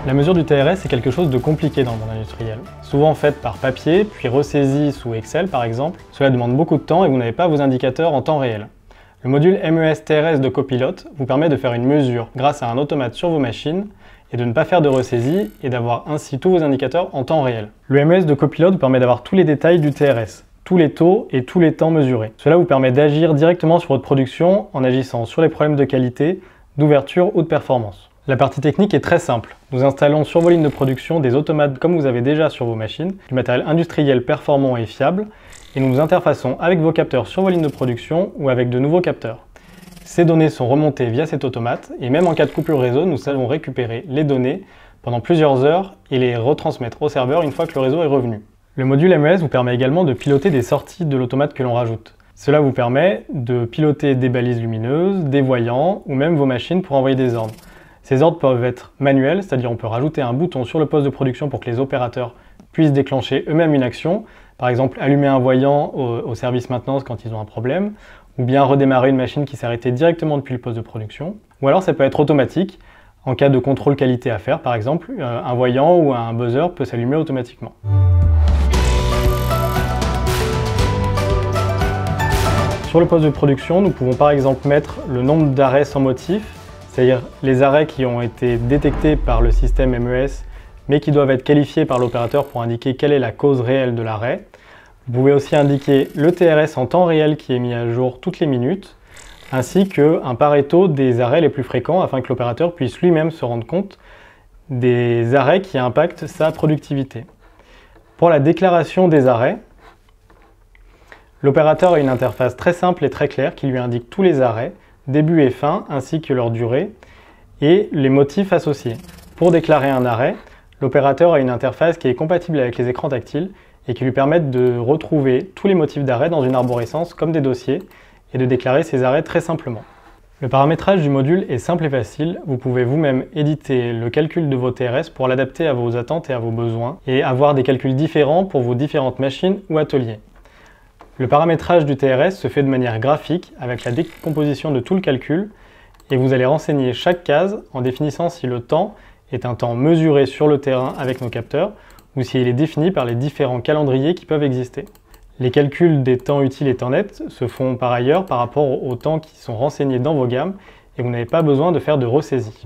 La mesure du TRS est quelque chose de compliqué dans le monde industriel. Souvent faite par papier, puis ressaisie sous Excel par exemple. Cela demande beaucoup de temps et vous n'avez pas vos indicateurs en temps réel. Le module MES TRS de Copilot vous permet de faire une mesure grâce à un automate sur vos machines et de ne pas faire de ressaisie et d'avoir ainsi tous vos indicateurs en temps réel. Le MES de Copilot vous permet d'avoir tous les détails du TRS, tous les taux et tous les temps mesurés. Cela vous permet d'agir directement sur votre production en agissant sur les problèmes de qualité, d'ouverture ou de performance. La partie technique est très simple. Nous installons sur vos lignes de production des automates comme vous avez déjà sur vos machines, du matériel industriel performant et fiable, et nous nous interfaçons avec vos capteurs sur vos lignes de production ou avec de nouveaux capteurs. Ces données sont remontées via cet automate et même en cas de coupure réseau, nous allons récupérer les données pendant plusieurs heures et les retransmettre au serveur une fois que le réseau est revenu. Le module MES vous permet également de piloter des sorties de l'automate que l'on rajoute. Cela vous permet de piloter des balises lumineuses, des voyants ou même vos machines pour envoyer des ordres. Ces ordres peuvent être manuels, c'est-à-dire on peut rajouter un bouton sur le poste de production pour que les opérateurs puissent déclencher eux-mêmes une action, par exemple allumer un voyant au service maintenance quand ils ont un problème, ou bien redémarrer une machine qui s'est arrêtée directement depuis le poste de production. Ou alors ça peut être automatique, en cas de contrôle qualité à faire par exemple, un voyant ou un buzzer peut s'allumer automatiquement. Sur le poste de production, nous pouvons par exemple mettre le nombre d'arrêts sans motif, c'est-à-dire les arrêts qui ont été détectés par le système MES, mais qui doivent être qualifiés par l'opérateur pour indiquer quelle est la cause réelle de l'arrêt. Vous pouvez aussi indiquer le TRS en temps réel qui est mis à jour toutes les minutes, ainsi qu'un Pareto des arrêts les plus fréquents afin que l'opérateur puisse lui-même se rendre compte des arrêts qui impactent sa productivité. Pour la déclaration des arrêts, l'opérateur a une interface très simple et très claire qui lui indique tous les arrêts, début et fin, ainsi que leur durée, et les motifs associés. Pour déclarer un arrêt, l'opérateur a une interface qui est compatible avec les écrans tactiles et qui lui permettent de retrouver tous les motifs d'arrêt dans une arborescence comme des dossiers et de déclarer ces arrêts très simplement. Le paramétrage du module est simple et facile. Vous pouvez vous-même éditer le calcul de vos TRS pour l'adapter à vos attentes et à vos besoins et avoir des calculs différents pour vos différentes machines ou ateliers. Le paramétrage du TRS se fait de manière graphique avec la décomposition de tout le calcul et vous allez renseigner chaque case en définissant si le temps est un temps mesuré sur le terrain avec nos capteurs ou s'il est défini par les différents calendriers qui peuvent exister. Les calculs des temps utiles et temps nets se font par ailleurs par rapport aux temps qui sont renseignés dans vos gammes et vous n'avez pas besoin de faire de ressaisie.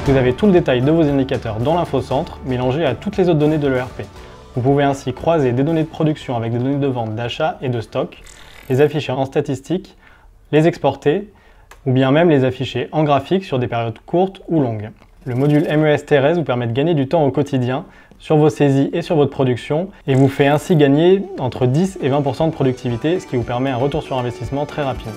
Vous avez tout le détail de vos indicateurs dans l'infocentre, mélangé à toutes les autres données de l'ERP. Vous pouvez ainsi croiser des données de production avec des données de vente, d'achat et de stock, les afficher en statistiques, les exporter, ou bien même les afficher en graphique sur des périodes courtes ou longues. Le module MES TRS vous permet de gagner du temps au quotidien sur vos saisies et sur votre production, et vous fait ainsi gagner entre 10 et 20% de productivité, ce qui vous permet un retour sur investissement très rapide.